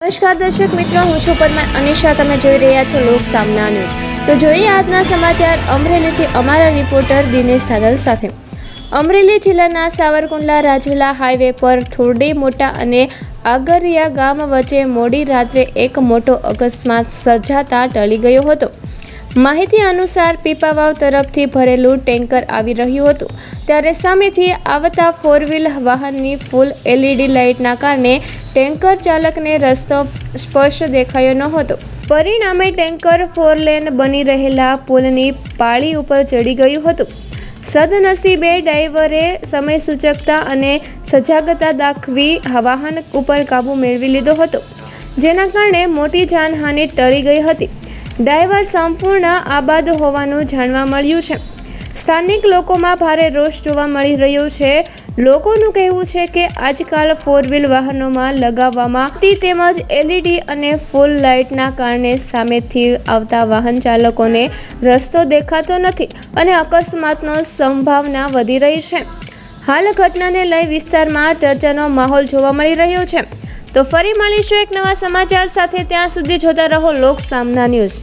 નમસ્કાર દર્શક મિત્રો, હું છું પરમાર અનિશા. તમે જોઈ રહ્યા છો લોક સામના ન્યૂઝ. તો જોઈએ આજના સમાચાર અમરેલીથી અમારા રિપોર્ટર દિનેશ થાદલ સાથે. અમરેલી જિલ્લાના સાવરકુંડલા રાજુલા હાઈવે પર થોરડી મોટા અને આગરિયા ગામ વચ્ચે મોડી રાત્રે એક મોટો અકસ્માત સર્જાતા ટળી ગયો હતો. માહિતી અનુસાર પીપાવાવ તરફથી ભરેલું ટેન્કર આવી રહ્યું હતું ત્યારે સામેથી આવતા ફોર વ્હીલ વાહનની ફૂલ LED લાઇટના કારણે ટેન્કર ચાલકને રસ્તો સ્પષ્ટ દેખાયો ન હતો. પરિણામે ટેન્કર 4 લેન બની રહેલા પુલની પાળી ઉપર ચડી ગયું હતું. સદનસીબે ડ્રાઈવરે સમય સૂચકતા અને સજાગતા દાખવી વાહન ઉપર કાબુ મેળવી લીધો હતો, જેના કારણે મોટી જાનહાનિ ટળી ગઈ હતી. ડ્રાઈવર સંપૂર્ણ આબાદ હોવાનું જાણવા મળ્યું છે. સ્થાનિક લોકોમાં ભારે રોષ જોવા મળી રહ્યો છે. લોકોનું કહેવું છે કે આજકાલ 4 વ્હીલ વાહનોમાં લગાવવામાં આવતી તેમજ LED અને ફૂલ લાઇટના કારણે સામેથી આવતા વાહન ચાલકોને રસ્તો દેખાતો નથી અને અકસ્માતનો સંભાવના વધી રહી છે. હાલ ઘટનાને લઈ વિસ્તારમાં ચર્ચાનો માહોલ જોવા મળી રહ્યો છે. તો ફરી મળીશું એક નવા સમાચાર સાથે. ત્યાં સુધી જોતા રહો લોક સામના ન્યૂઝ.